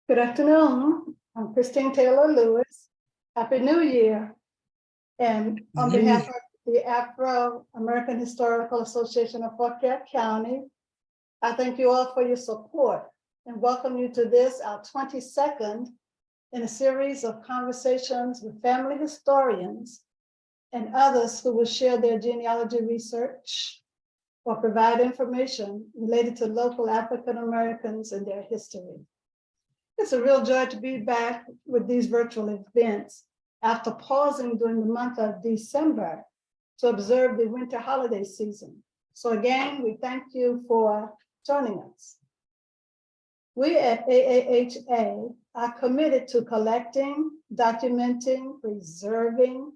Good afternoon. I'm Christine Taylor Lewis. Happy New Year. And on behalf of the Afro-American Historical Association of Fauquier County, I thank you all for your support and welcome you to this, our 22nd in a series of conversations with family historians and others who will share their genealogy research or provide information related to local African Americans and their history. It's a real joy to be back with these virtual events after pausing during the month of December to observe the winter holiday season. So again, we thank you for joining us. We at AAHA are committed to collecting, documenting, preserving,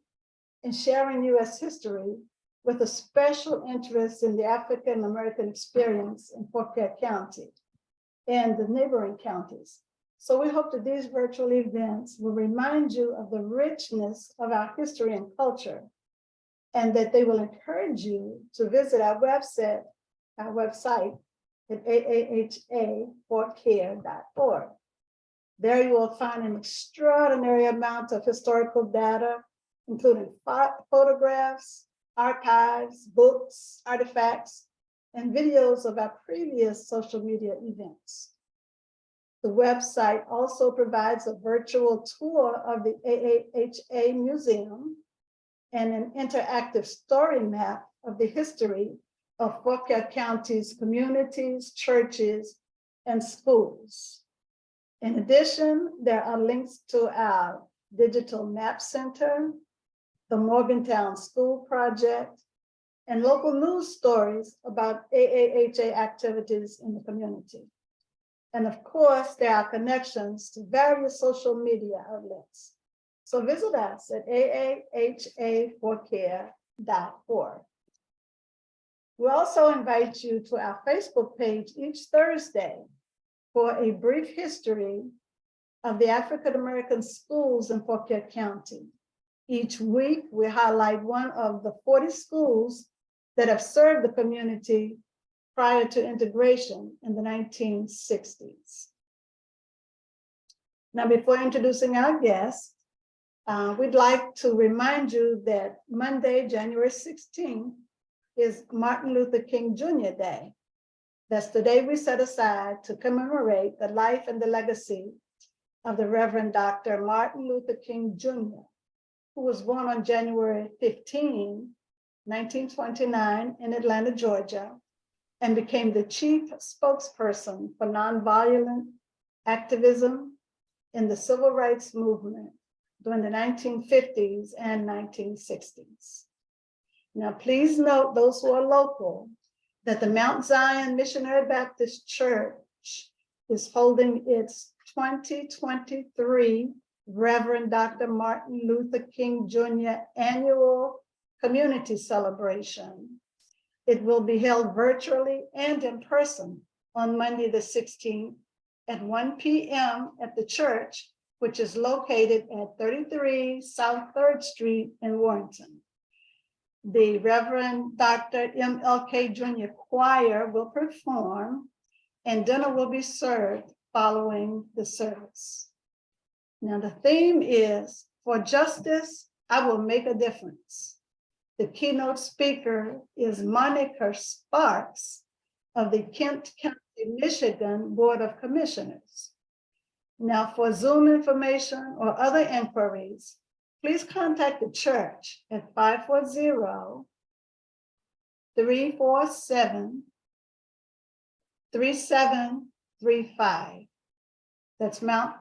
and sharing US history with a special interest in the African American experience in Fauquier County and the neighboring counties. So we hope that these virtual events will remind you of the richness of our history and culture, and that they will encourage you to visit our website at AAHA.org. There you will find an extraordinary amount of historical data, including photographs, archives, books, artifacts, and videos of our previous social media events. The website also provides a virtual tour of the AAHA Museum and an interactive story map of the history of Fauquier County's communities, churches, and schools. In addition, there are links to our digital map center, the Morgantown School Project, and local news stories about AAHA activities in the community. And of course, there are connections to various social media outlets. So visit us at AAHA4care.org. We also invite you to our Facebook page each Thursday for a brief history of the African American schools in Fauquier County. Each week, we highlight one of the 40 schools that have served the community prior to integration in the 1960s. Now, before introducing our guests, we'd like to remind you that Monday, January 16th, is Martin Luther King Jr. Day. That's the day we set aside to commemorate the life and the legacy of the Reverend Dr. Martin Luther King Jr., who was born on January 15, 1929 in Atlanta, Georgia, and became the chief spokesperson for nonviolent activism in the civil rights movement during the 1950s and 1960s. Now, please note, those who are local, that the Mount Zion Missionary Baptist Church is holding its 2023 Reverend Dr. Martin Luther King Jr. annual community celebration. It will be held virtually and in person on Monday, the 16th at 1 p.m. at the church, which is located at 33 South 3rd Street in Warrenton. The Reverend Dr. MLK Jr. Choir will perform, and dinner will be served following the service. Now, the theme is, "For Justice, I Will Make a Difference." The keynote speaker is Monica Sparks of the Kent County, Michigan Board of Commissioners. Now, for Zoom information or other inquiries, please contact the church at 540-347-3735. That's Mount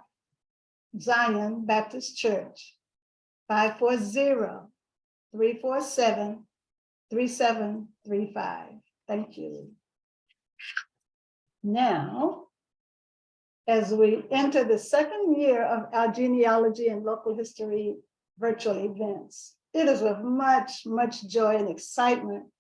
Zion Baptist Church, 540-347-3735. Thank you. Now, as we enter the second year of our genealogy and local history virtual events, it is with much, much joy and excitement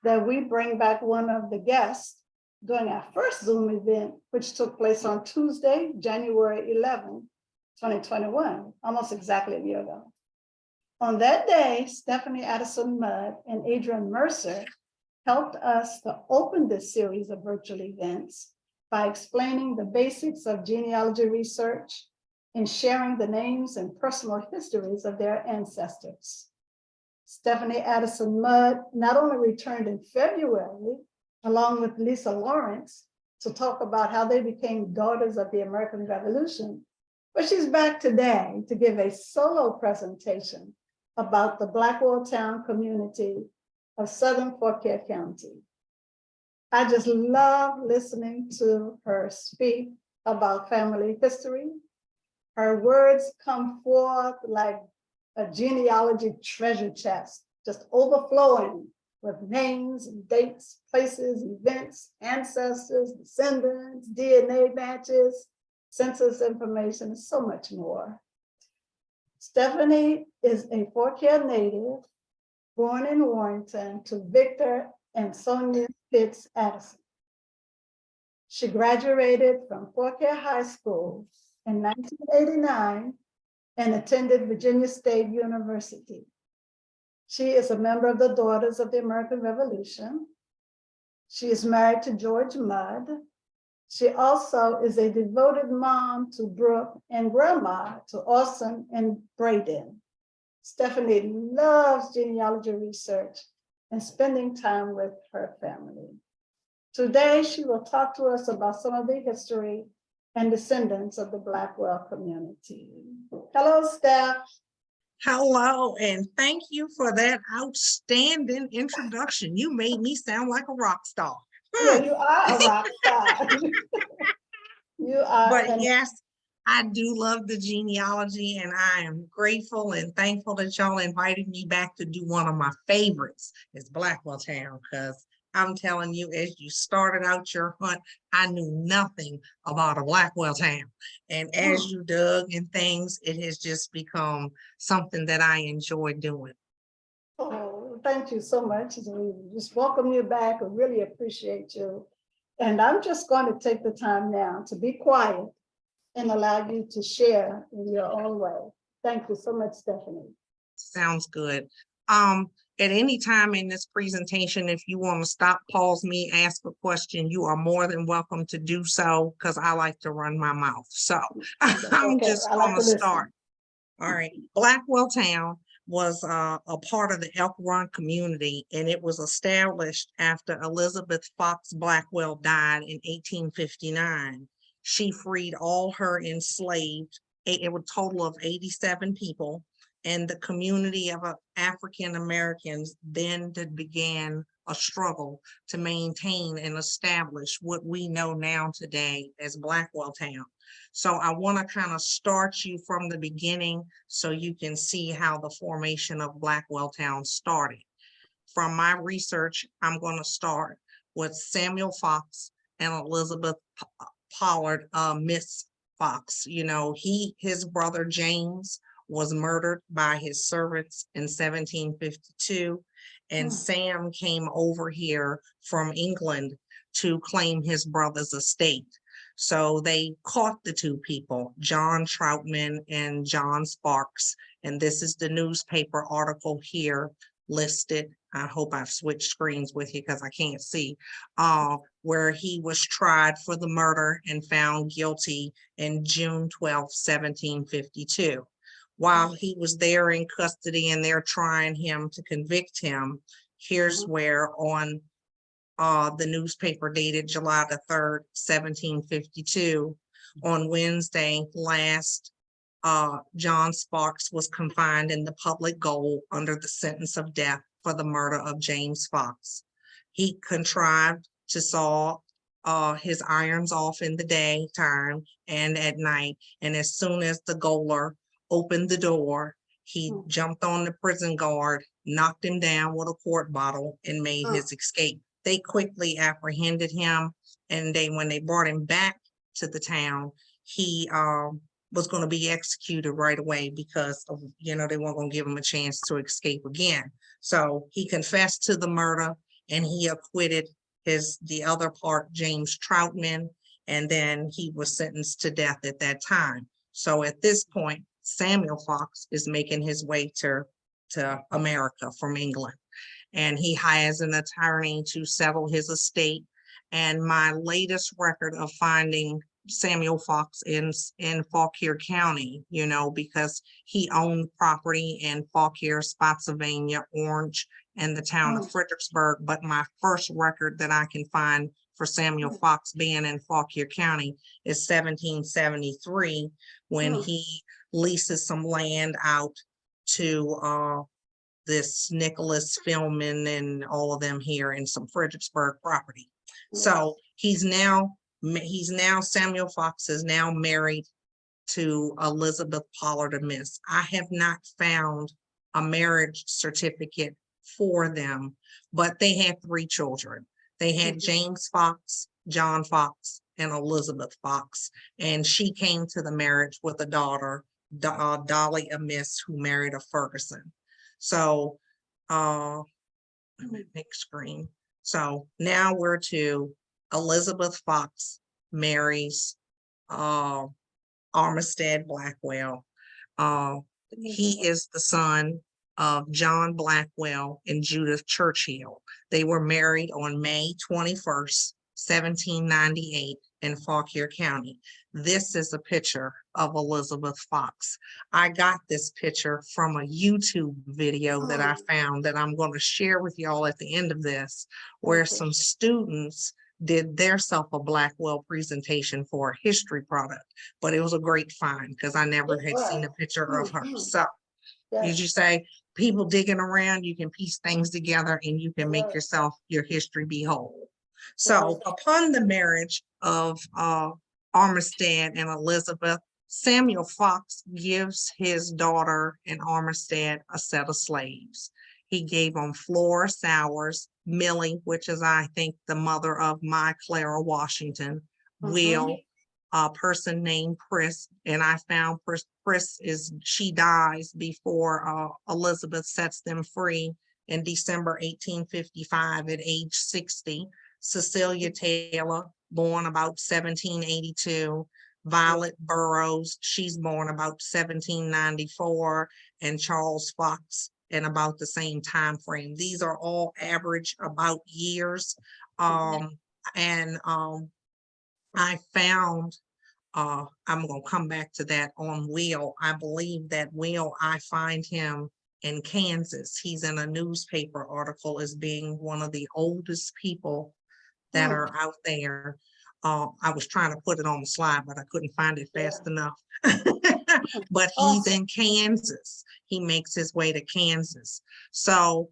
that we bring back one of the guests during our first Zoom event, which took place on Tuesday, January 11, 2021, almost exactly a year ago. On that day, Stephannie Addison-Mudd and Adrian Mercer helped us to open this series of virtual events by explaining the basics of genealogy research and sharing the names and personal histories of their ancestors. Stephannie Addison-Mudd not only returned in February, along with Lisa Lawrence, to talk about how they became daughters of the American Revolution, but she's back today to give a solo presentation about the Blackwelltown community of Southern Fauquier County. I just love listening to her speak about family history. Her words come forth like a genealogy treasure chest, just overflowing with names, dates, places, events, ancestors, descendants, DNA matches, census information, and so much more. Stephannie is a Fauquier native, born in Warrenton to Victor and Sonia Fitz Addison. She graduated from Fauquier High School in 1989 and attended Virginia State University. She is a member of the Daughters of the American Revolution. She is married to George Mudd. She also is a devoted mom to Brooke and grandma to Austin and Brayden. Stephannie loves genealogy research and spending time with her family. Today, she will talk to us about some of the history and descendants of the Blackwell community. Hello, Steph. Hello, and thank you for that outstanding introduction. You made me sound like a rock star. Yeah, you are a rock star. You are. But yes, I do love the genealogy, and I am grateful and thankful that y'all invited me back to do one of my favorites, is Blackwelltown, because I'm telling you, as you started out your hunt, I knew nothing about a Blackwelltown. And as you dug in things, it has just become something that I enjoy doing. Oh, thank you so much. We just welcome you back. We really appreciate you. And I'm just going to take the time now to be quiet and allow you to share in your own way. Thank you so much, Stephannie. Sounds good. At any time in this presentation, if you want to stop, pause me, ask a question, you are more than welcome to do so, because I like to run my mouth. So I'm just going to start. All right. Blackwelltown was a part of the Elk Run community, and it was established after Elizabeth Fox Blackwell died in 1859. She freed all her enslaved, it was a total of 87 people, and the community of African Americans then began a struggle to maintain and establish what we know now today as Blackwelltown. So I want to kind of start you from the beginning so you can see how the formation of Blackwelltown started. From my research, I'm going to start with Samuel Fox and Elizabeth Pollard, Miss Fox. You know, his brother James was murdered by his servants in 1752, and Sam came over here from England to claim his brother's estate. So they caught the two people, John Troutman and John Sparks, and this is the newspaper article here listed. I hope I've switched screens with you because I can't see, where he was tried for the murder and found guilty in June 12, 1752. While he was there in custody and they're trying him to convict him, here's where on the newspaper dated July the 3rd, 1752, on Wednesday last, John Sparks was confined in the public gaol under the sentence of death for the murder of James Fox. He contrived to saw his irons off in the daytime and at night, and as soon as the gaoler opened the door, he jumped on the prison guard, knocked him down with a quart bottle, and made his escape. They quickly apprehended him, and when they brought him back to the town, he was going to be executed right away because of, they weren't going to give him a chance to escape again. So he confessed to the murder, and he acquitted the other part, James Troutman, and then he was sentenced to death at that time. So at this point, Samuel Fox is making his way to America from England, and he hires an attorney to settle his estate. And my latest record of finding Samuel Fox in Fauquier County, you know, because he owned property in Fauquier, Spotsylvania, Orange, and the town of Fredericksburg. But my first record that I can find for Samuel Fox being in Fauquier County is 1773, when he leases some land out to this Nicholas Philman and all of them here in some Fredericksburg property. So he's now Samuel Fox is now married to Elizabeth Pollard Amiss. I have not found a marriage certificate for them, but they had 3 children. They had James Fox, John Fox, and Elizabeth Fox. And she came to the marriage with a daughter, Dolly Amiss, who married a Ferguson. So, big screen. So now we're to Elizabeth Fox marries Armistead Blackwell. He is the son of John Blackwell and Judith Churchill. They were married on May 21st, 1798 in Fauquier County. This is a picture of Elizabeth Fox. I got this picture from a YouTube video that I found that I'm going to share with y'all at the end of this, where some students did theirself a Blackwell presentation for a history product, but it was a great find because I never had seen a picture of her. So as you say, people digging around, you can piece things together and you can make yourself, your history be whole. So upon the marriage of Armistead and Elizabeth, Samuel Fox gives his daughter and Armistead a set of slaves. He gave them Flora Sowers, Millie, which is, I think, the mother of my Clara Washington, Will, a person named Pris, and I found Pris she dies before Elizabeth sets them free in December 1855 at age 60. Cecilia Taylor, born about 1782. Violet Burroughs, she's born about 1794, and Charles Fox in about the same time frame. These are all average about years. I found, I'm gonna come back to that on Will. I believe that Will, I find him in Kansas. He's in a newspaper article as being one of the oldest people that are out there. I was trying to put it on the slide, but I couldn't find it fast enough. But he's in Kansas. He makes his way to Kansas. So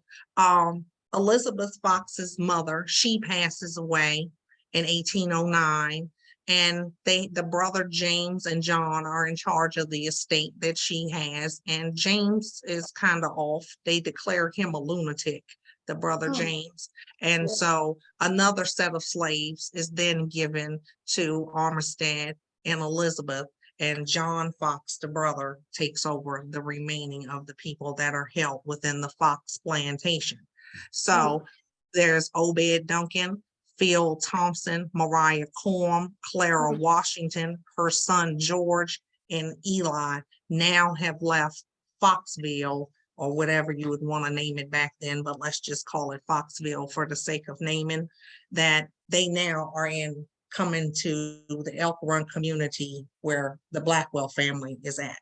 Elizabeth Fox's mother, she passes away in 1809. And the brother James and John are in charge of the estate that she has. And James is kind of off. They declared him a lunatic, the brother James. And so another set of slaves is then given to Armistead and Elizabeth, and John Fox, the brother, takes over the remaining of the people that are held within the Fox plantation. So there's Obed Duncan, Phil Thompson, Mariah Corm, Clara Washington, her son George, and Eli now have left Foxville, or whatever you would want to name it back then, but let's just call it Foxville for the sake of naming, that they now are coming to the Elk Run community where the Blackwell family is at.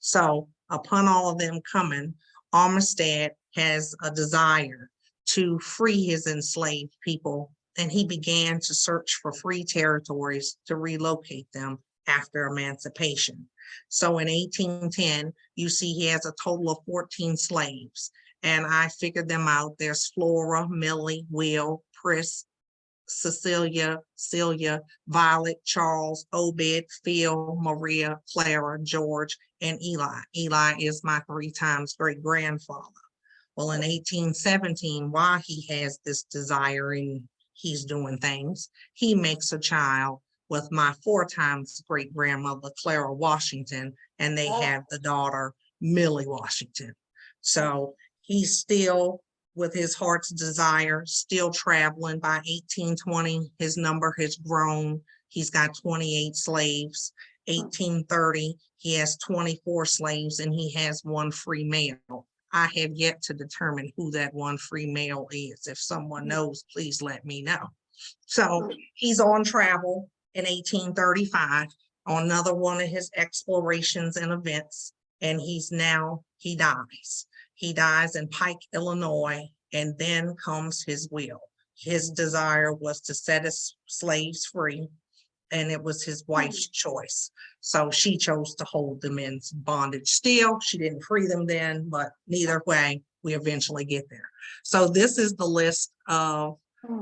So upon all of them coming, Armistead has a desire to free his enslaved people, and he began to search for free territories to relocate them after emancipation. So in 1810, you see he has a total of 14 slaves, and I figured them out. There's Flora, Millie, Will, Pris, Cecilia, Celia, Violet, Charles, Obed, Phil, Maria, Clara, George, and Eli. Eli is my 3 times great-grandfather. Well, in 1817, while he has this desire and he's doing things, he makes a child with my 4 times great-grandmother, Clara Washington, and they have the daughter, Millie Washington. So he's still, with his heart's desire, still traveling. By 1820, his number has grown. He's got 28 slaves. 1830, he has 24 slaves, and he has 1 free male. I have yet to determine who that 1 free male is. If someone knows, please let me know. So he's on travel in 1835 on another one of his explorations and events. And he dies. He dies in Pike, Illinois, and then comes his will. His desire was to set his slaves free, and it was his wife's choice. So she chose to hold them in bondage still. She didn't free them then, but neither way, we eventually get there. So this is the list of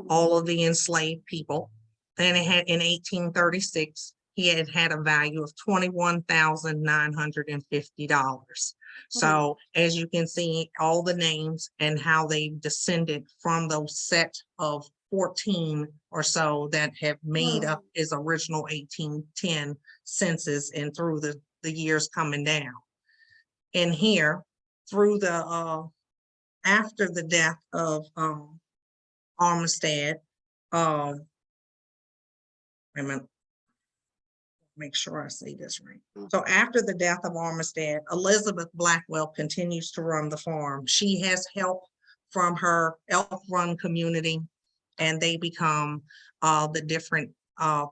all of the enslaved people. And it had in 1836, he had a value of $21,950. So as you can see, all the names and how they descended from those set of 14 or so that have made up his original 1810 census and through the years coming down. And here, through the after the death of Armistead, wait a minute, make sure I say this right. So after the death of Armistead, Elizabeth Blackwell continues to run the farm. She has help from her elk-run community, and they become the different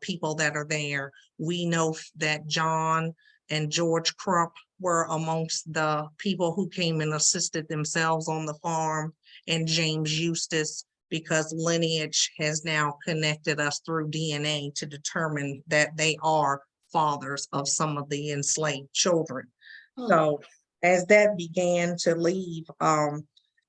people that are there. We know that John and George Crump were amongst the people who came and assisted themselves on the farm, and James Eustace, because lineage has now connected us through DNA to determine that they are fathers of some of the enslaved children. So as that began to leave,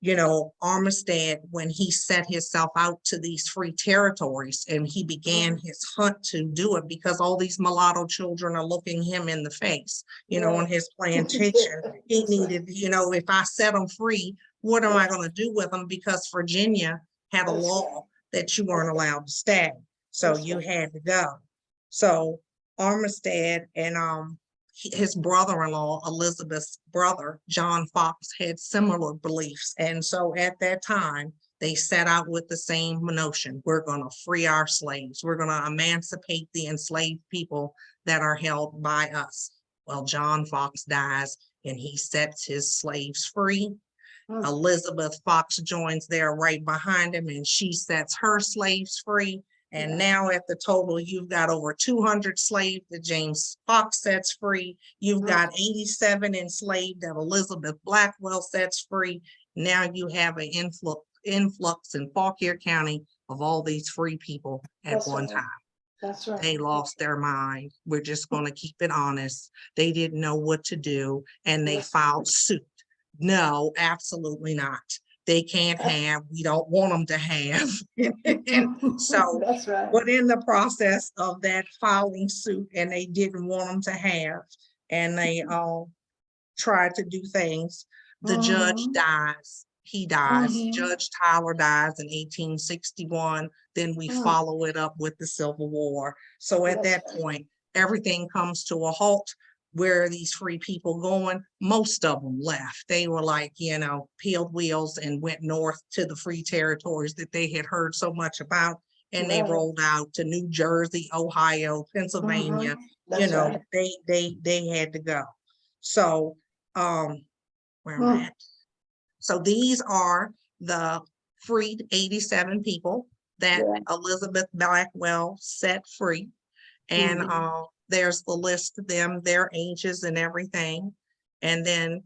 you know, Armistead, when he set himself out to these free territories and he began his hunt to do it, because all these mulatto children are looking him in the face, you know, on his plantation. He needed, you know, if I set them free, what am I going to do with them? Because Virginia had a law that you weren't allowed to stay. So you had to go. So Armistead and his brother-in-law, Elizabeth's brother, John Fox, had similar beliefs. And so at that time, they set out with the same notion. We're going to free our slaves. We're going to emancipate the enslaved people that are held by us. Well, John Fox dies and he sets his slaves free. Elizabeth Fox joins there right behind him, and she sets her slaves free. And now at the total, you've got over 200 slaves that James Fox sets free. You've got 87 enslaved that Elizabeth Blackwell sets free. Now you have an influx in Fauquier County of all these free people at one time. That's right. They lost their mind. We're just going to keep it honest. They didn't know what to do, and they filed suit. No, absolutely not. They can't have, we don't want them to have. And so, that's right. but in the process of that filing suit, and they didn't want them to have, and they tried to do things, the judge dies. He dies. Judge Tyler dies in 1861. Then we follow it up with the Civil War. So at that point, everything comes to a halt. Where are these free people going? Most of them left. They were like, you know, peeled wheels and went north to the free territories that they had heard so much about. And they rolled out to New Jersey, Ohio, Pennsylvania. You know, they had to go. So where am I at? So these are the freed 87 people that Elizabeth Blackwell set free. And there's the list of them, their ages and everything. And then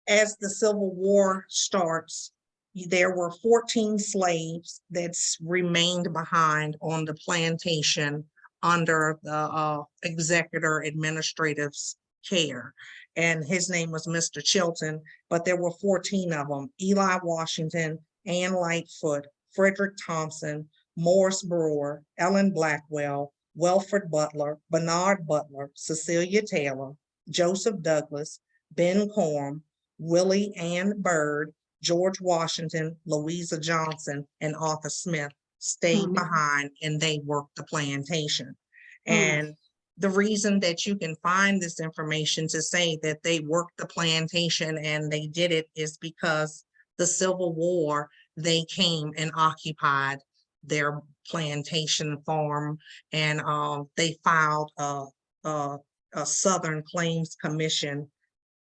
as the Civil War starts, there were 14 slaves that remained behind on the plantation under the executor administrative's care. And his name was Mr. Chilton, but there were 14 of them: Eli Washington, Ann Lightfoot, Frederick Thompson, Morris Brewer, Ellen Blackwell, Welford Butler, Bernard Butler, Cecilia Taylor, Joseph Douglas, Ben Corm, Willie Ann Bird, George Washington, Louisa Johnson, and Arthur Smith stayed behind, and they worked the plantation. And the reason that you can find this information to say that they worked the plantation and they did it is because the Civil War, they came and occupied their plantation farm, and they filed a Southern Claims Commission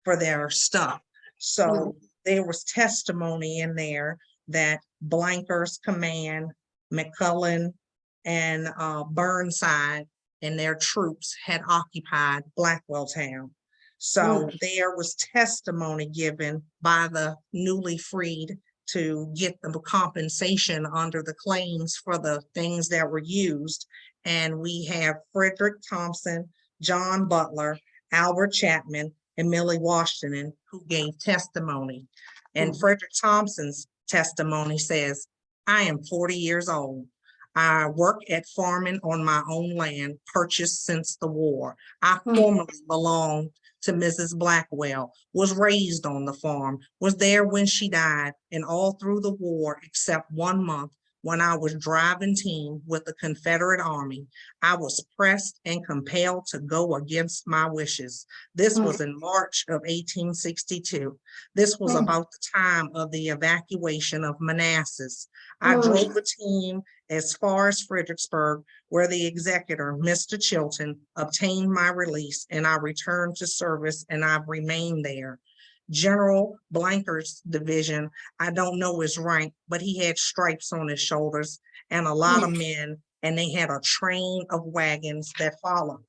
for their stuff. So there was testimony in there that Blanker's command McCullen, and Burnside and their troops had occupied Blackwelltown. So there was testimony given by the newly freed to get the compensation under the claims for the things that were used. And we have Frederick Thompson, John Butler, Albert Chapman, and Millie Washington who gave testimony. And Frederick Thompson's testimony says, I am 40 years old. I work at farming on my own land, purchased since the war. I formerly belonged to Mrs. Blackwell, was raised on the farm, was there when she died, and all through the war, except 1 month, when I was driving team with the Confederate Army, I was pressed and compelled to go against my wishes. This was in March of 1862. This was about the time of the evacuation of Manassas. I drove a team as far as Fredericksburg, where the executor, Mr. Chilton, obtained my release, and I returned to service, and I've remained there. General Blanker's division, I don't know his rank, but he had stripes on his shoulders and a lot of men, and they had a train of wagons that followed.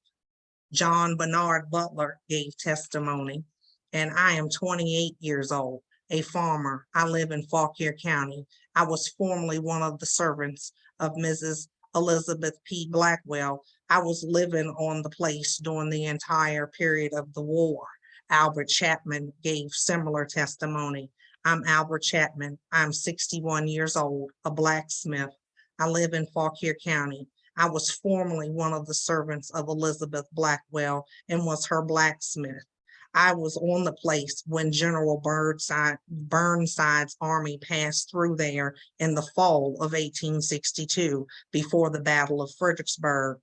John Bernard Butler gave testimony, and I am 28 years old, a farmer. I live in Fauquier County. I was formerly one of the servants of Mrs. Elizabeth P. Blackwell. I was living on the place during the entire period of the war. Albert Chapman gave similar testimony. I'm Albert Chapman. I'm 61 years old, a blacksmith. I live in Fauquier County. I was formerly one of the servants of Elizabeth Blackwell and was her blacksmith. I was on the place when General Burnside's army passed through there in the fall of 1862 before the Battle of Fredericksburg.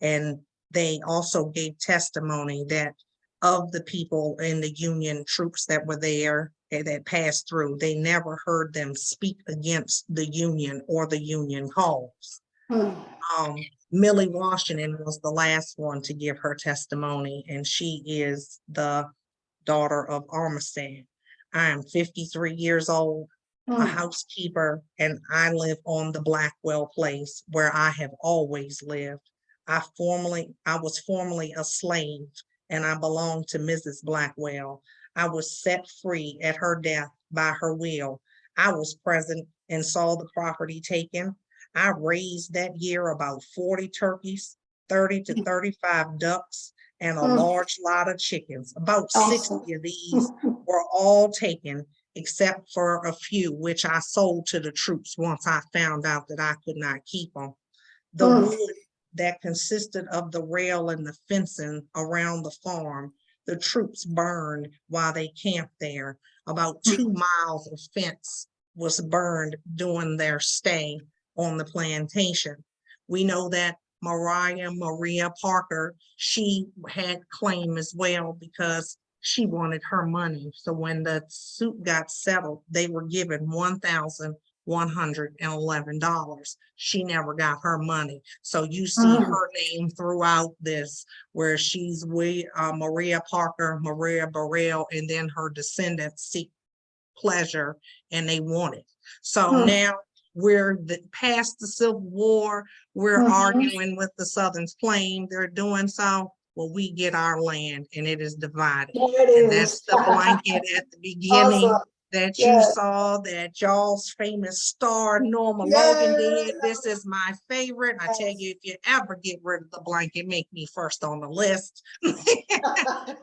And they also gave testimony that of the people in the Union troops that were there that passed through, they never heard them speak against the Union or the Union cause. Millie Washington was the last one to give her testimony, and she is the daughter of Armistead. I am 53 years old, a housekeeper, and I live on the Blackwell place where I have always lived. I was formerly a slave, and I belonged to Mrs. Blackwell. I was set free at her death by her will. I was present and saw the property taken. I raised that year about 40 turkeys, 30 to 35 ducks, and a large lot of chickens. About 60 of these were all taken, except for a few, which I sold to the troops once I found out that I could not keep them. The wood that consisted of the rail and the fencing around the farm, the troops burned while they camped there. About 2 miles of fence was burned during their stay on the plantation. We know that Maria Parker, she had claim as well because she wanted her money. So when the suit got settled, they were given $1,111. She never got her money. So you see her name throughout this, where she's Maria Parker, Maria Burrell, and then her descendants seek pleasure and they want it. So now we're past the Civil War. We're arguing with the Southern's claim. They're doing so. Well, we get our land and it is divided. And that's the blanket at the beginning that you saw, that y'all's famous star Norma Logan did. This is my favorite. I tell you, if you ever get rid of the blanket, make me first on the list.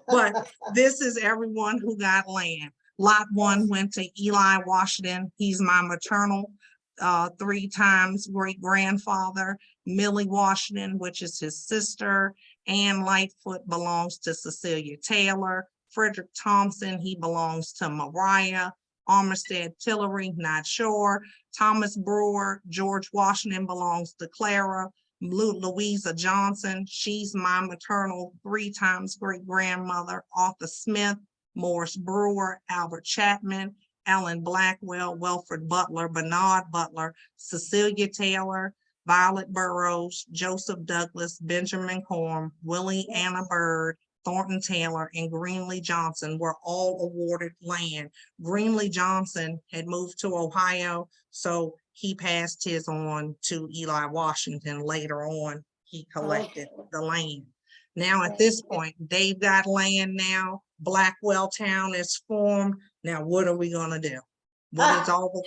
But this is everyone who got land. Lot 1 went to Eli Washington. He's my maternal 3 times great-grandfather. Millie Washington, which is his sister. Ann Lightfoot belongs to Cecilia Taylor. Frederick Thompson, he belongs to Mariah. Armistead Tillery, not sure. Thomas Brewer, George Washington belongs to Clara. Louisa Johnson, she's my maternal 3 times great-grandmother. Arthur Smith, Morris Brewer, Albert Chapman, Ellen Blackwell, Wilfred Butler, Bernard Butler, Cecilia Taylor, Violet Burroughs, Joseph Douglas, Benjamin Corm, Willie Anna Bird, Thornton Taylor, and Greenlee Johnson were all awarded land. Greenlee Johnson had moved to Ohio, so he passed his on to Eli Washington. Later on, he collected the land. Now, at this point, they've got land now. Blackwelltown is formed. Now, what are we gonna do? What is all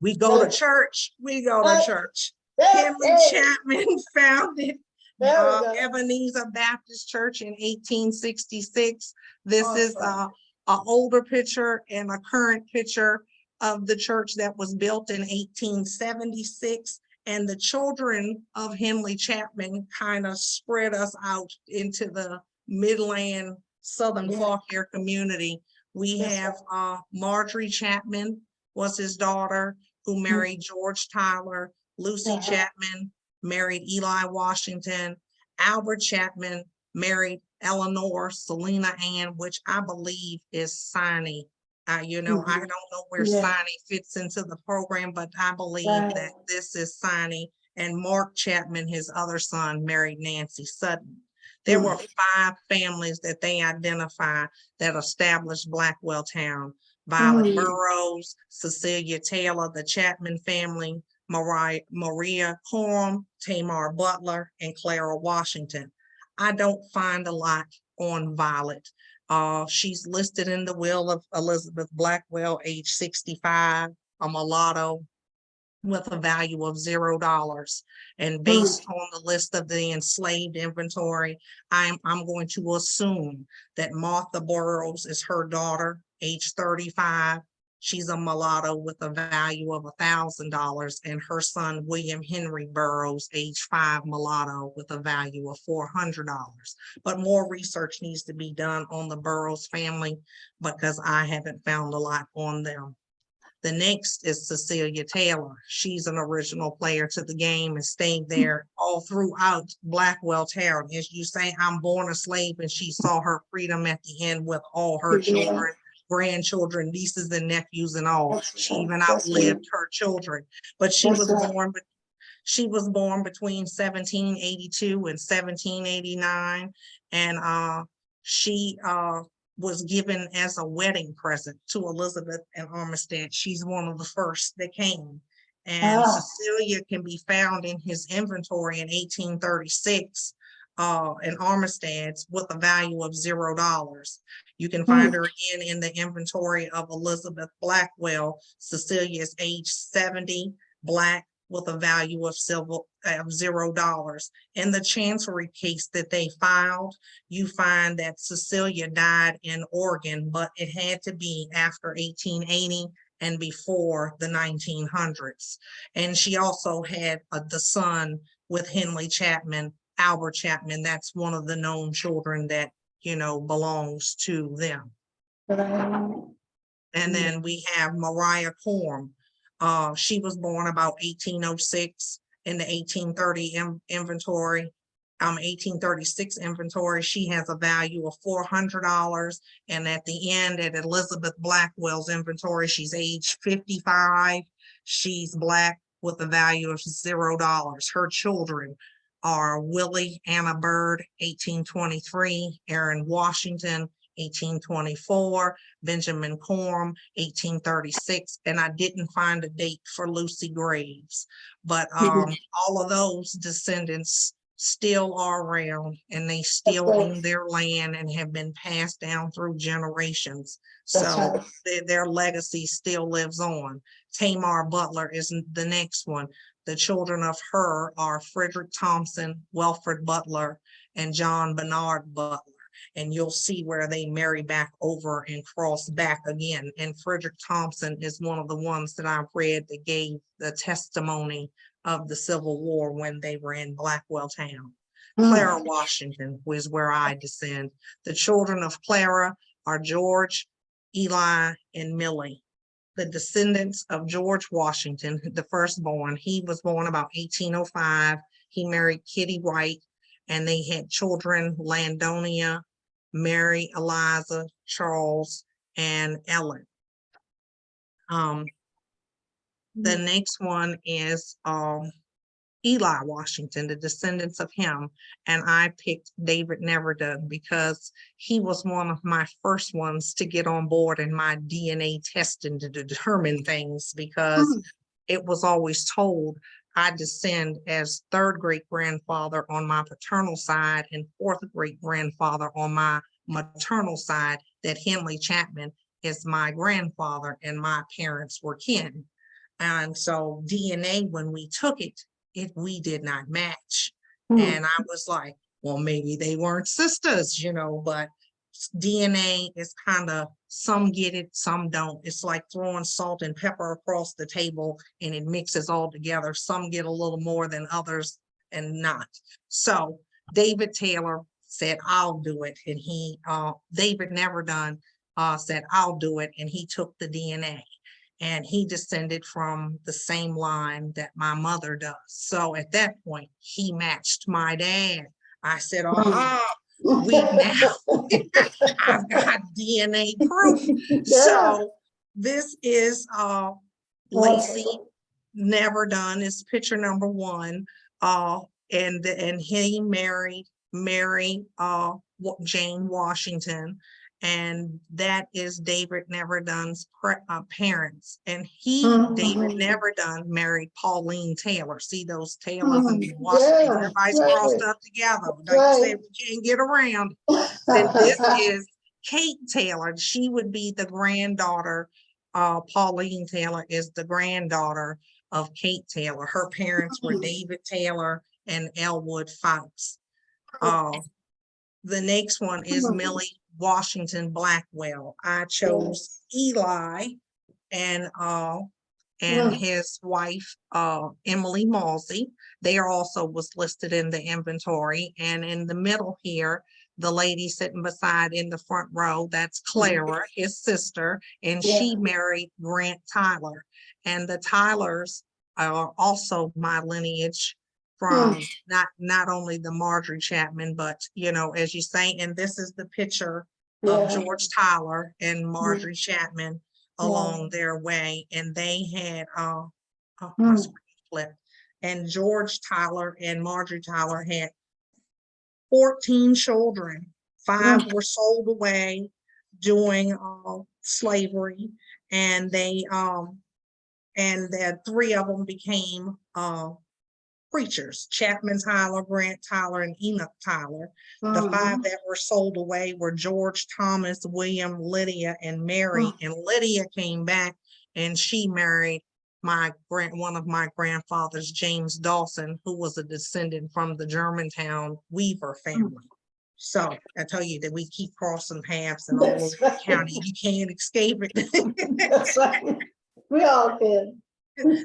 we go to church? We go to church. Henry Chapman founded Ebenezer Baptist Church in 1866. This is an older picture and a current picture of the church that was built in 1876. And the children of Henry Chapman kind of spread us out into the Midland, Southern Fauquier community. We have Marjorie Chapman was his daughter, who married George Tyler. Lucy Chapman married Eli Washington. Albert Chapman married Eleanor Selena Ann, which I believe is Stephannie. You know, I don't know where Stephannie fits into the program, but I believe that this is Stephannie. And Mark Chapman, his other son, married Nancy Sutton. There were 5 families that they identify that established Blackwelltown. Violet Burroughs, Cecilia Taylor, the Chapman family, Maria Coram, Tamar Butler, and Clara Washington. I don't find a lot on Violet. She's listed in the will of Elizabeth Blackwell, age 65, a mulatto with a value of $0. And based on the list of the enslaved inventory, I'm going to assume that Martha Burroughs is her daughter, age 35. She's a mulatto with a value of $1,000, and her son, William Henry Burroughs, age 5, mulatto with a value of $400. But more research needs to be done on the Burroughs family because I haven't found a lot on them. The next is Cecilia Taylor. She's an original player to the game and stayed there all throughout Blackwelltown. As you say, I'm born a slave, and she saw her freedom at the end with all her children, grandchildren, nieces and nephews and all. She even outlived her children. But she was born between 1782 and 1789. And she was given as a wedding present to Elizabeth and Armistead. She's one of the first that came. And Cecilia can be found in his inventory in 1836 in Armistead's with a value of $0. You can find her again in the inventory of Elizabeth Blackwell. Cecilia is age 70, Black, with a value of $0. In the chancery case that they filed, you find that Cecilia died in Oregon, but it had to be after 1880 and before the 1900s. And she also had the son with Henry Chapman, Albert Chapman. That's one of the known children that, you know, belongs to them. And then we have Maria Coram. She was born about 1806 in the 1830 inventory, 1836 inventory. She has a value of $400. And at the end, at Elizabeth Blackwell's inventory, she's age 55. She's Black with a value of $0. Her children are Willie Anna Bird, 1823, Aaron Washington, 1824, Benjamin Coram, 1836, and I didn't find a date for Lucy Graves, but all of those descendants still are around, and they still own their land and have been passed down through generations. So their legacy still lives on. Tamar Butler is the next one. The children of her are Frederick Thompson, Welford Butler, and John Bernard Butler. And you'll see where they marry back over and cross back again. And Frederick Thompson is one of the ones that I've read that gave the testimony of the Civil War when they were in Blackwelltown. Clara Washington was where I descend. The children of Clara are George, Eli, and Millie. The descendants of George Washington, the firstborn, he was born about 1805. He married Kitty White, and they had children, Landonia, Mary, Eliza, Charles, and Ellen. The next one is Eli Washington, the descendants of him. And I picked David Neverdun because he was one of my first ones to get on board in my DNA testing to determine things, because it was always told I descend as third great grandfather on my paternal side and fourth great grandfather on my maternal side, that Henley Chapman is my grandfather and my parents were kin. And so DNA, when we took it, we did not match. And I was like, well, maybe they weren't sisters, but DNA is kind of, some get it, some don't. It's like throwing salt and pepper across the table and it mixes all together. Some get a little more than others and not. So David Taylor said, I'll do it. And David Never Done said, I'll do it. And he took the DNA. And he descended from the same line that my mother does. So at that point, he matched my dad. I said, we now, I've got DNA proof. So this is Lacey Never Done, is picture number 1. And he married Mary Jane Washington. And that is David Never Done's parents. And David Never Done, married Pauline Taylor. See those Taylors and Washington, everybody's crossed up together. Like you said, we can't get around. And this is Kate Taylor. She would be the granddaughter. Pauline Taylor is the granddaughter of Kate Taylor. Her parents were David Taylor and Elwood Fox. The next one is Millie Washington Blackwell. I chose Eli and his wife, Emily Malsey. They also was listed in the inventory. And in the middle here, the lady sitting beside in the front row, that's Clara, his sister, and she married Grant Tyler. And the Tylers are also my lineage from not only the Marjorie Chapman, but, as you say, and this is the picture of George Tyler and Marjorie Chapman along their way. And they had, my screen flipped, and George Tyler and Marjorie Tyler had 14 children. 5 were sold away during slavery, and and the 3 of them became preachers: Chapman Tyler, Grant Tyler, and Enoch Tyler. The 5 that were sold away were George, Thomas, William, Lydia, and Mary. And Lydia came back and she married one of my grandfathers, James Dawson, who was a descendant from the Germantown Weaver family. So I tell you that we keep crossing paths in all over the county. You can't escape it. That's right. We all can.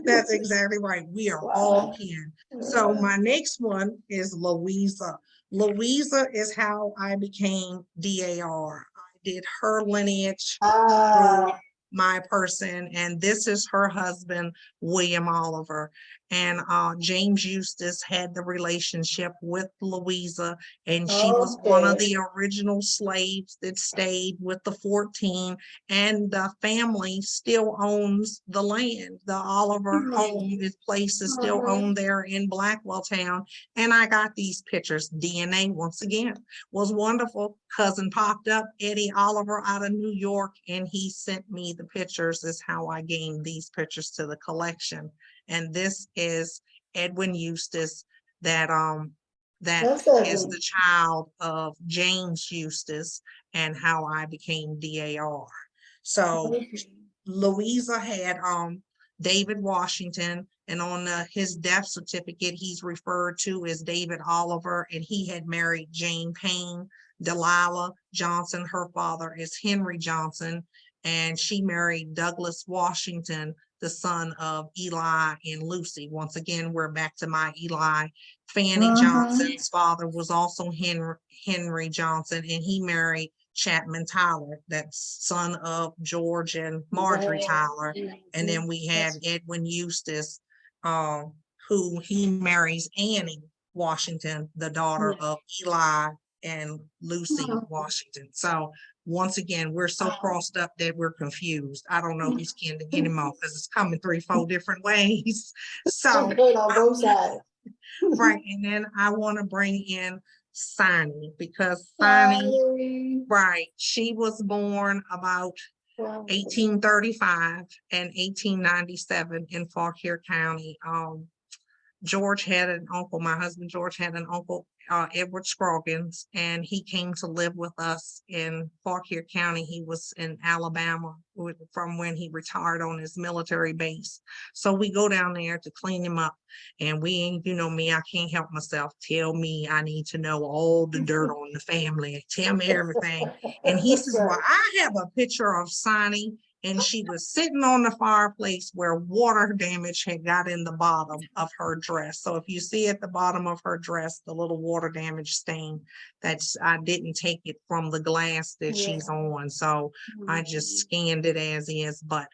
That's exactly right. We are all kin. So my next one is Louisa. Louisa is how I became DAR. I did her lineage through my person, and this is her husband, William Oliver. And James Eustace had the relationship with Louisa, and she was one of the original slaves that stayed with the 14, and the family still owns the land. The Oliver home, his place is still owned there in Blackwelltown. And I got these pictures. DNA, once again, was wonderful. Cousin popped up, Eddie Oliver out of New York, and he sent me the pictures. Is how I gained these pictures to the collection. And this is Edwin Eustace, that is the child of James Eustace, and how I became DAR. So Louisa had David Washington, and on his death certificate, he's referred to as David Oliver, and he had married Jane Payne. Delilah Johnson, her father, is Henry Johnson, and she married Douglas Washington, the son of Eli and Lucy. Once again, we're back to my Eli. Fanny Johnson's father was also Henry Johnson, and he married Chapman Tyler, that's son of George and Marjorie Tyler. And then we have Edwin Eustace, who he marries Annie Washington, the daughter of Eli and Lucy Washington. So once again, we're so crossed up that we're confused. I don't know who's kin to anymore because it's coming 3-4 different ways. So good on both sides. right, and then I want to bring in Stephannie, because Stephannie, right, she was born about Wow. 1835 and 1897 in Fauquier County. George had an uncle, my husband George had an uncle, Edward Scroggins, and he came to live with us in Fauquier County. He was in Alabama from when he retired on his military base. So we go down there to clean him up, and we ain't, you know me, I can't help myself. Tell me I need to know all the dirt on the family. Tell me everything. And he says, well, I have a picture of Sonny, and she was sitting on the fireplace where water damage had got in the bottom of her dress. So if you see at the bottom of her dress, the little water damage stain, that's, I didn't take it from the glass that she's on. So I just scanned it as is, but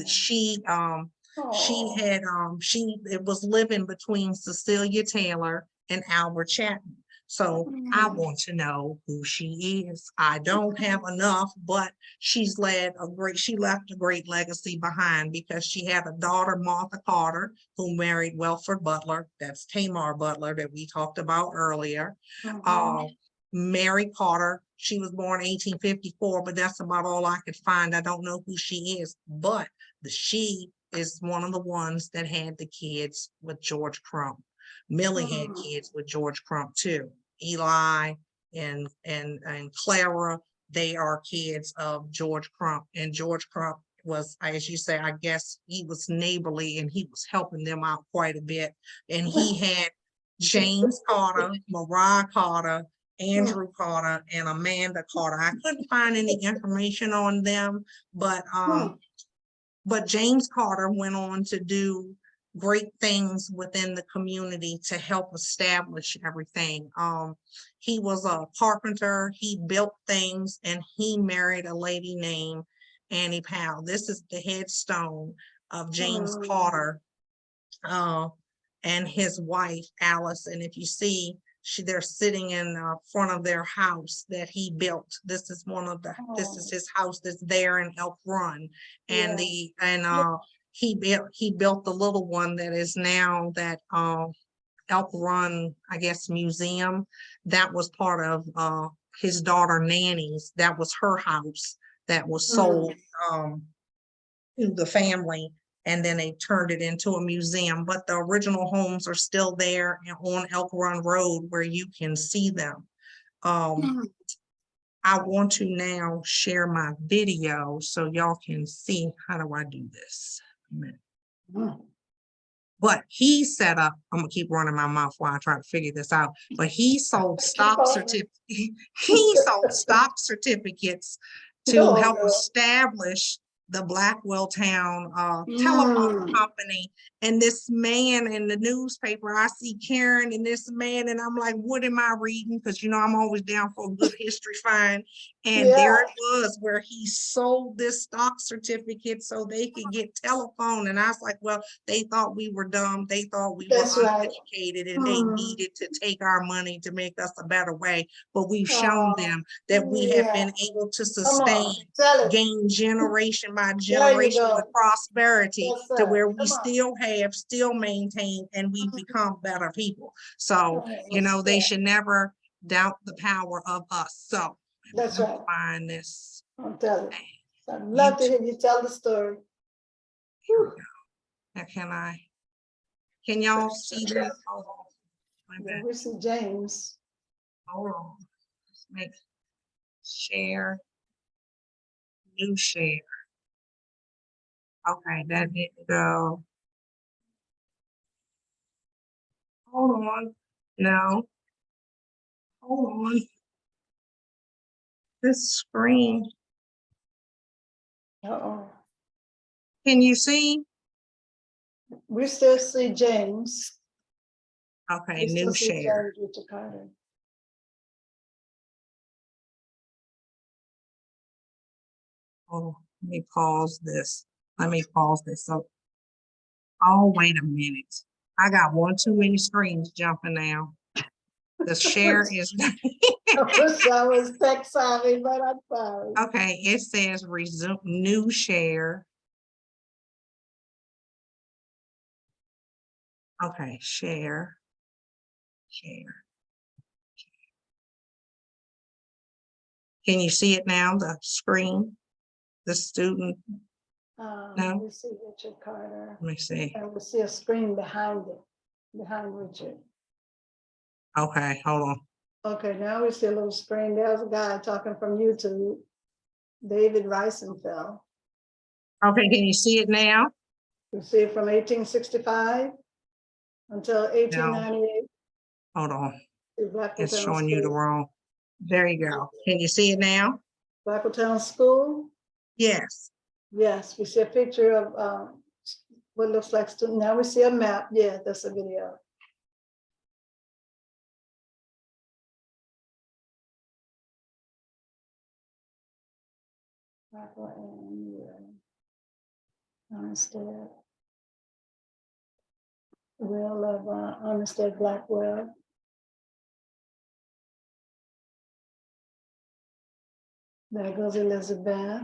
she had, it was living between Cecilia Taylor and Albert Chapman. So I want to know who she is. I don't have enough, but she left a great legacy behind, because she had a daughter, Martha Carter, who married Welford Butler. That's Tamar Butler that we talked about earlier. Mary Carter, she was born 1854, but that's about all I could find. I don't know who she is, but she is one of the ones that had the kids with George Crump. Millie had kids with George Crump too. Eli and Clara, they are kids of George Crump. And George Crump was, as you say, I guess he was neighborly and he was helping them out quite a bit. And he had James Carter, Mariah Carter, Andrew Carter, and Amanda Carter. I couldn't find any information on them, but James Carter went on to do great things within the community to help establish everything. He was a carpenter, he built things, and he married a lady named Annie Powell. This is the headstone of James Carter and his wife, Alice. And if you see, they're sitting in front of their house that he built. This is this is his house that's there in Elk Run. And he built the little one that is now that Elk Run, I guess, museum. That was part of his daughter Nanny's. That was her house that was sold to the family, and then they turned it into a museum. But the original homes are still there on Elk Run Road where you can see them. I want to now share my video so y'all can see. How do I do this? But he set up, I'm gonna keep running my mouth while I try to figure this out, but he sold stock certificates. He sold stock certificates to help establish the Blackwelltown telephone company. And this man in the newspaper, I see Karen and this man, and I'm like, what am I reading? Because you know, I'm always down for a good history find. And there it was, where he sold this stock certificate so they could get telephone. And I was like, well, they thought we were dumb. They thought we were uneducated, and they needed to take our money to make us a better way. But we've shown them that we have been able to sustain, gain generation by generation with prosperity, to where we still maintain, and we've become better people. So, you know, they should never doubt the power of us. So that's right. Find this. I'll tell you. I'd love to hear you tell the story. Here we go. Now, can y'all see this? Hold on. We see James. Hold on. Let's make share. New share. Okay, that didn't go. Hold on. No. Hold on. This screen. Can you see? We still see James. Okay, new share. Oh, let me pause this. So, oh, wait a minute. I got one too many screens jumping now. The share is. I wish I was tech savvy, but I'm sorry. Okay, it says resume new share. Okay, share. Can you see it now, the screen? the student, Let me see Richard Carter. let me see. And we see a screen behind it, behind Richard. Okay, hold on. Okay, now we see a little screen. There's a guy talking from YouTube, David Reisenfeld. Okay, can you see it now? You see it from 1865 until 1898. Hold on. Blackwelltown It's showing you the School. wrong. There you go. Can you see it now? Blackwelltown School. Yes. Yes, we see a picture of what looks like student. Now we see a map. Yeah, that's a video. Blackwell and Armistead. Will of Armistead Blackwell. There goes Elizabeth.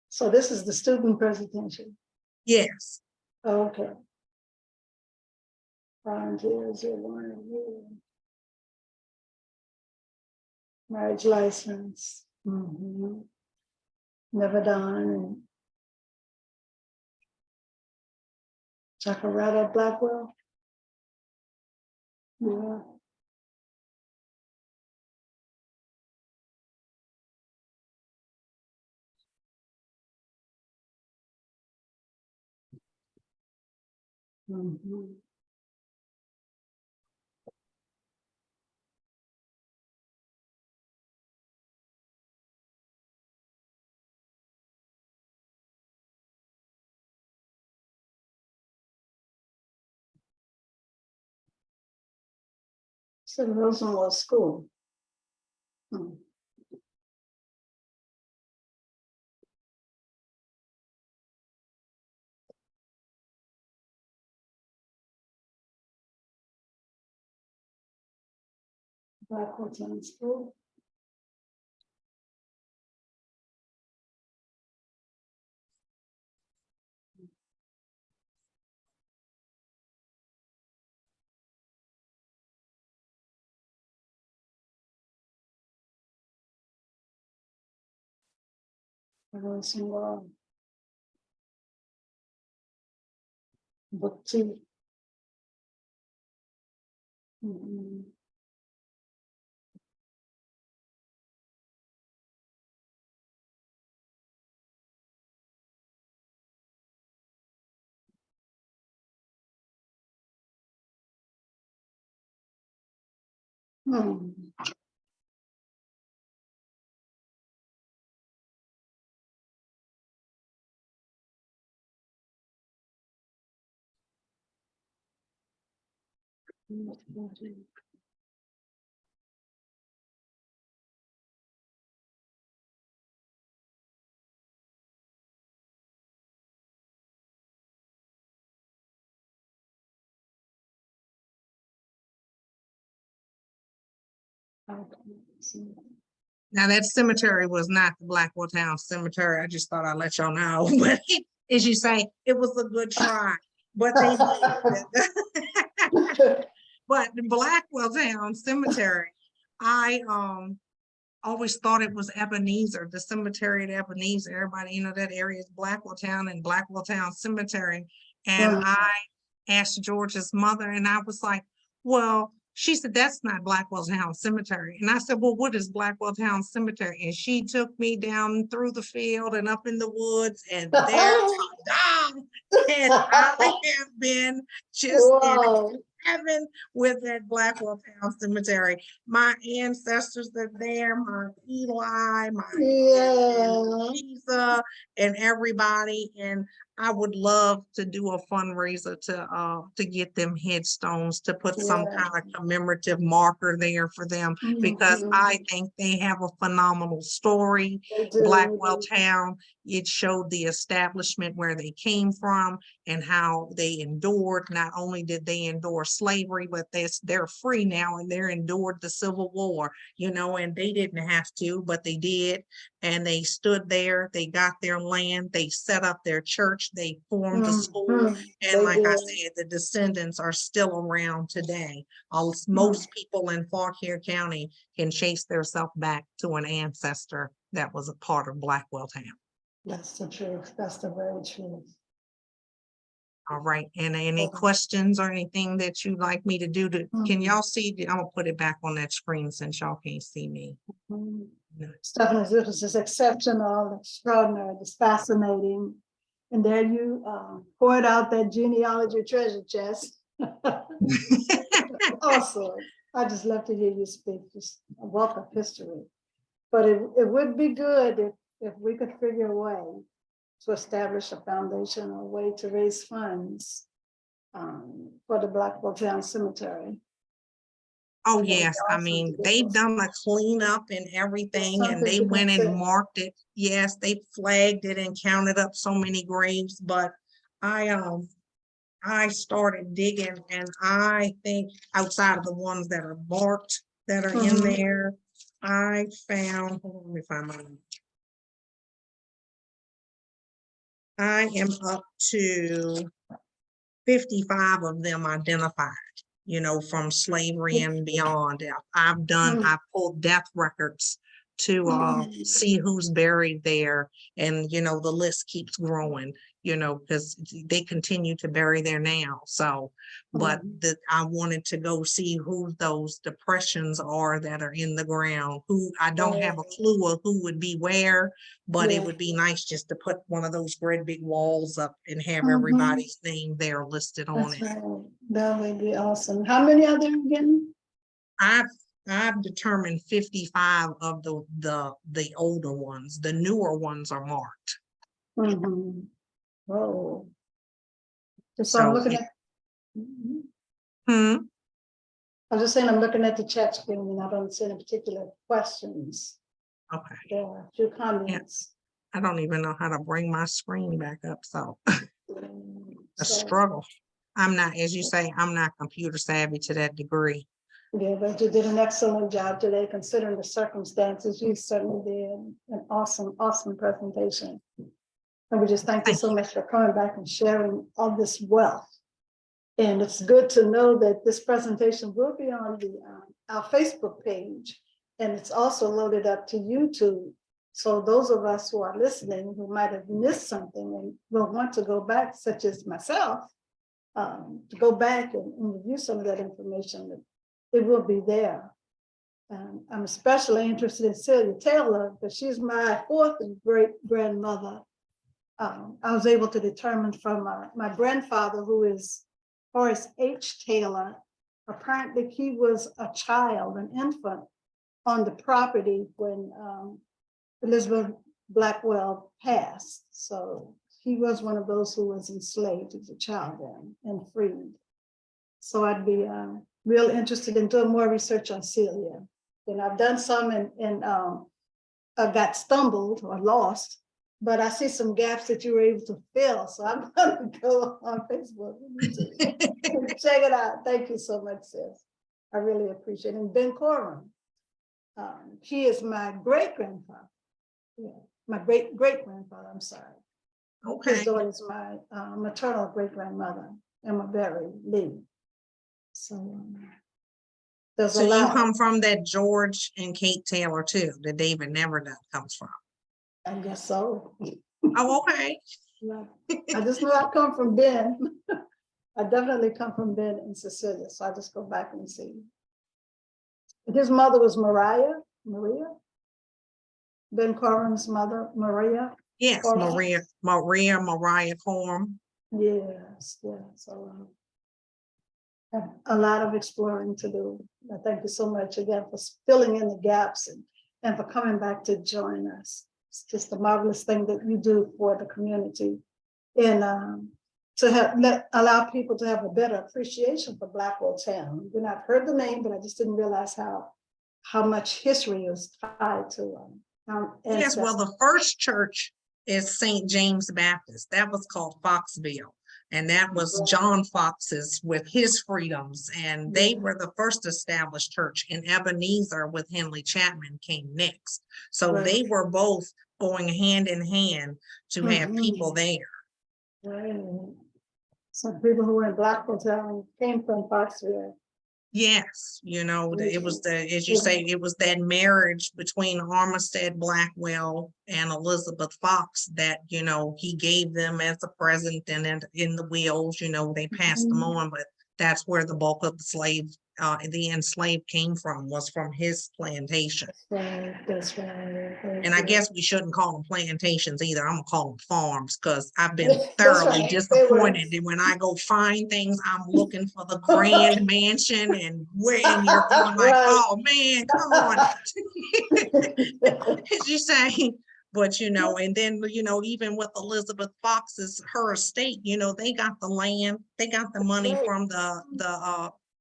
So this is the student presentation. Yes. Oh, okay. Volunteers are one of you. Marriage license. Never done. And Chacaretta Blackwell. Yeah. So Rosenwald School. Blackwelltown School. Rosenwald. Book 2. Now that cemetery was not the Blackwelltown Cemetery. I just thought I'd let y'all know. But as you say, it was a good try. But they but the Blackwelltown Cemetery, I always thought it was Ebenezer, the cemetery at Ebenezer. Everybody, you know, that area is Blackwelltown and Blackwelltown Cemetery. And I asked George's mother, and I was like, well, she said, that's not Blackwelltown Cemetery. And I said, well, what is Blackwelltown Cemetery? And she took me down through the field and up in the woods, and there's down. And I have been just in heaven with that Blackwelltown Cemetery. My ancestors are there, my Eli, my Lisa, and everybody. And I would love to do a fundraiser to get them headstones, to put some kind of commemorative marker there for them, because I think they have a phenomenal story. Blackwelltown, it showed the establishment where they came from and how they endured. Not only did they endure slavery, but they're free now, and they're endured the Civil War, you know, and they didn't have to, but they did. And they stood there, they got their land, they set up their church church. They formed a school. Mhm. And They like I did. said, the descendants are still around today. Mm. Most people in Fauquier County can chase themselves back to an ancestor that was a part of Blackwelltown. That's the truth. That's the very truth. All right, and any Okay. questions or anything that you'd like me to do to, can Mhm. y'all see? I'm gonna put it back on that screen since y'all can't see me. Mhm. No. Stephannie, this is exceptional, extraordinary, it's fascinating. And there you poured out that genealogy treasure chest. Also, I just love to hear you speak, just a wealth of history. But it would be good if we could figure a way to establish a foundation or a way to raise funds for the Blackwelltown Cemetery. Oh, That would be yes, I awesome to mean, be they've able to- done a cleanup and everything, and something they to went and consider. marked it. Yes, they flagged it and counted up so many graves, but I started digging, and I think outside of the ones that are marked that are in Mhm. there, I found, hold on, let me find mine. I am up to 55 of them identified, you know, from slavery and beyond. I pulled death records to see who's buried there. And, you know, the list keeps growing, you know, because they continue to bury there now. So, but I wanted to go see who those depressions are that are in the ground, who I don't have a clue of who would be where, but it would be nice just to put one of those great big walls up and have everybody's name there listed on That's it. right. That would be awesome. How many are there again? I've determined 55 of the older ones. The newer ones are marked. Mm-hmm. Oh. So I'm So looking it, at, Mhm. hmm, I was just saying, I'm looking at the chat screen and I don't see any particular questions. okay. There are a few Yeah, comments. I don't even know how to bring my screen back up. So a So, struggle. I'm not, as you say, I'm not computer savvy to that degree. yeah, but you did an excellent job today, considering the circumstances. You certainly did an awesome, awesome presentation. And we just thank you Thank so you. much for coming back and sharing all this wealth. And it's good to know that this presentation will be on our Facebook page, and it's also loaded up to YouTube. So those of us who are listening who might have missed something and will want to go back, such as myself, to go back and review some of that information, it will be there. I'm especially interested in Celia Taylor, because she's my fourth great grandmother. I was able to determine from my grandfather, who is Horace H. Taylor. Apparently he was a child, an infant, on the property when Elizabeth Blackwell passed. So he was one of those who was enslaved as a child and freed. So I'd be real interested in doing more research on Celia. And I've done some and I got stumbled or lost, but I see some gaps that you were able to fill. So I'm going to go on Facebook and check it out. Thank you so much, sis. I really appreciate it. And Ben Coram, he is my great grandfather. Yeah, my great grandfather. I'm sorry. Okay. His daughter is my maternal great grandmother, Emma Berry Lee. So there's So a you lot. come from that George and Kate Taylor too, that David Neverdone comes from. I guess so. Oh, okay. Yeah. I just know I come from Ben. I definitely come from Ben and Cecilia, so I just go back and see. His mother was Maria. Ben Coram's mother, Maria. Yes, Coram. Mariah Coram. Yes, yeah. So have a lot of exploring to do. Thank you so much again for filling in the gaps and for coming back to join us. It's just a marvelous thing that you do for the community, and to allow people to have a better appreciation for Blackwelltown. You know, I've heard the name, but I just didn't realize how much history is tied to Yes, well, the first church is St. James Baptist. That was called Foxville. And that was John Fox's with his freedoms. And they were the first established church, and Ebenezer with Henley Chapman came next. So they were both going hand in hand to have people there. Right. Some people who were in Blackwelltown came from Fauquier. Yes, it was as you say, it was that marriage between Armistead Blackwell and Elizabeth Fox that, he gave them as a present, and in the wills, they passed them on, but that's where the bulk of the enslaved came from, was from his plantation. That's right. And I guess we shouldn't call them plantations either. I'm gonna call them farms, because I've been That's thoroughly right. disappointed that when I go find things, I'm looking for the grand mansion, and you're going like, Right. oh man, come on. As you say, but and then even with Elizabeth Fox's her estate, they got the land, they got the money Right. from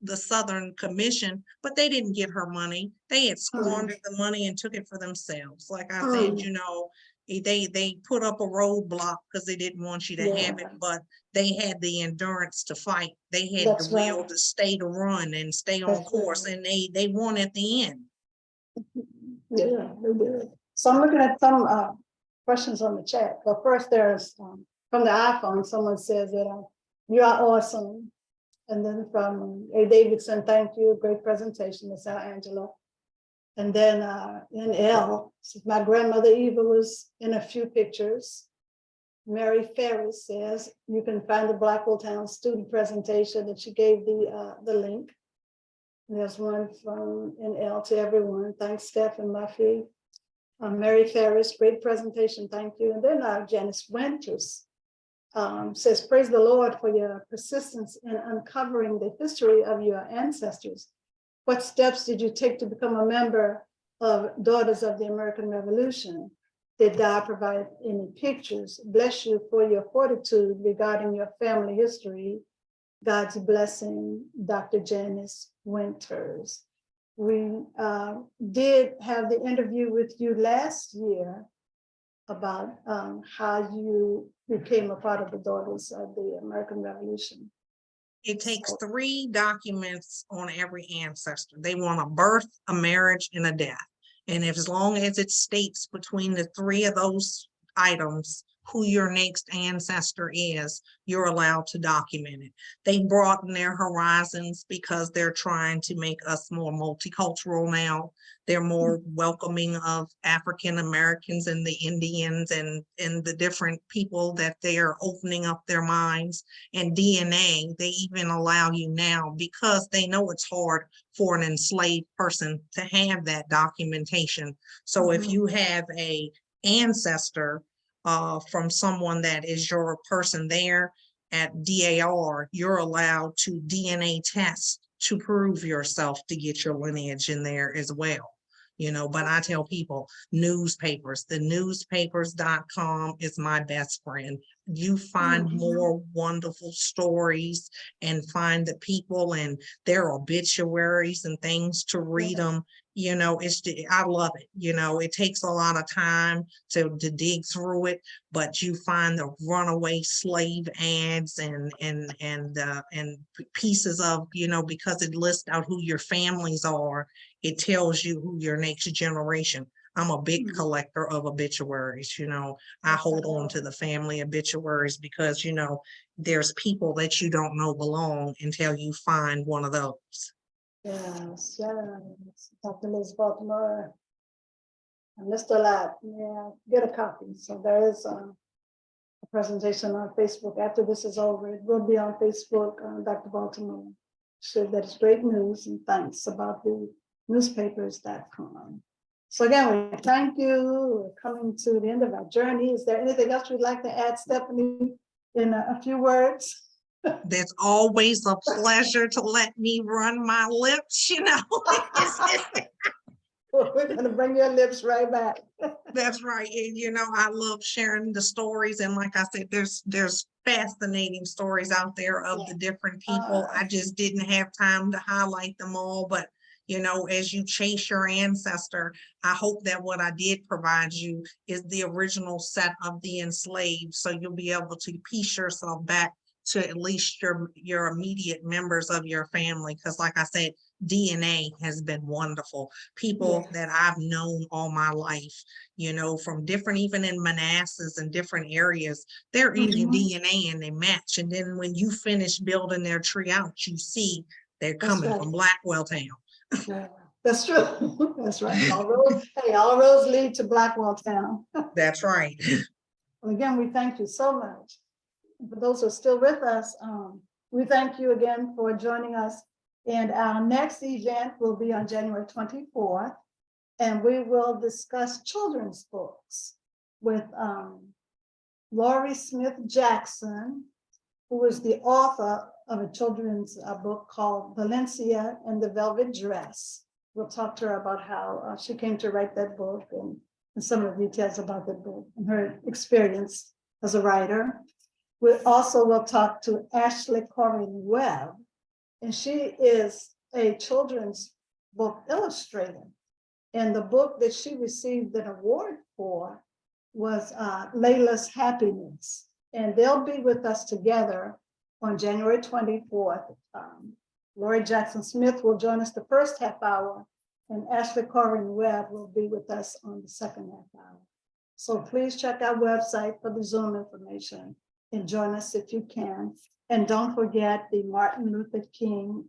the Southern Commission, but they didn't give her money. They had squandered the money and took it for themselves. Like I said, they put up a roadblock because they didn't want you to have it, but they had the endurance to fight. They had That's the will right. to stay to run and stay on That's course, right. and they won at the end. Yeah, they did. So I'm looking at some questions on the chat. But first, there's from the iPhone, someone says that you are awesome. And then from A. Davidson, thank you, great presentation, Miss Angela. And then in L, my grandmother Eva was in a few pictures. Mary Ferris says you can find the Blackwelltown student presentation that she gave the link. And there's one from NL to everyone. Thanks, Steph and Muffy. Mary Ferris, great presentation, thank you. And then Janice Winters says, praise the Lord for your persistence in uncovering the history of your ancestors. What steps did you take to become a member of Daughters of the American Revolution? Did God provide any pictures? Bless you for your fortitude regarding your family history. God's blessing, Dr. Janice Winters. We did have the interview with you last year about how you became a part of the Daughters of the American Revolution. It takes 3 documents on every ancestor. They want a birth, a marriage, and a death. And if, as long as it states between the 3 of those items who your next ancestor is, you're allowed to document it. They broaden their horizons because they're trying to make us more multicultural now. They're more welcoming of African Americans and the Indians and the different people that they're opening up their minds. And DNA, they even allow you now, because they know it's hard for an enslaved person to have that documentation. So if you have a ancestor from someone that is your person there at DAR, you're allowed to DNA test to prove yourself to get your lineage in there as well. But I tell people, newspapers, the newspapers.com is my best friend. You find more wonderful stories and find the people and their obituaries and things to read them. I love it. It takes a lot of time to dig through it, but you find the runaway slave ads and pieces of, because it lists out who your families are. It tells you who your next generation. I'm a big collector of obituaries. I hold on to the family obituaries because, there's people that you don't know belong until you find one of those. Yes, Dr. Liz Baltimore. I missed a lot. Yeah, get a copy. So there is a presentation on Facebook. After this is over, it will be on Facebook, Dr. Baltimore. So that is great news, and thanks about the newspapers.com. So again, we thank you. We're coming to the end of our journey. Is there anything else you'd like to add, Stephannie, in a few words? That's always a pleasure to let me run my lips, We're going to bring your lips right back. That's right. And, I love sharing the stories. And like I said, there's fascinating stories out there of the different people. I just didn't have time to highlight them all. But, as you chase your ancestor, I hope that what I did provide you is the original set of the enslaved. So you'll be able to piece yourself back to at least your immediate members of your family. Because like I said, DNA has been wonderful. People that I've known all my life, you know, from different, even in Manassas and different areas, they're eating DNA and they match. And then when you finish building their tree out, you see they're coming from Blackwelltown. Yeah, that's true. That's right. All roads lead to Blackwelltown. That's right. Again, we thank you so much. For those who are still with us, we thank you again for joining us. And our next event will be on January 24th, and we will discuss children's books with Laurie Smith Jackson, who is the author of a children's book called Valencia and the Velvet Dress. We'll talk to her about how she came to write that book and some of the details about the book and her experience as a writer. We also will talk to Ashley Corinne Webb, and she is a children's book illustrator. And the book that she received an award for was Layla's Happiness. And they'll be with us together on January 24th. Lori Jackson Smith will join us the first half hour, and Ashley Corinne Webb will be with us on the second half hour. So please check our website for the Zoom information and join us if you can. And don't forget the Martin Luther King,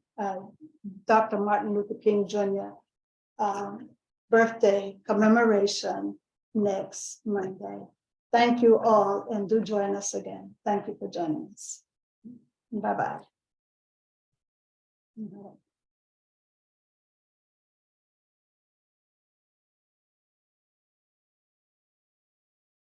Dr. Martin Luther King Jr. Birthday commemoration next Monday. Thank you all, and do join us again. Thank you for joining us. Bye-bye.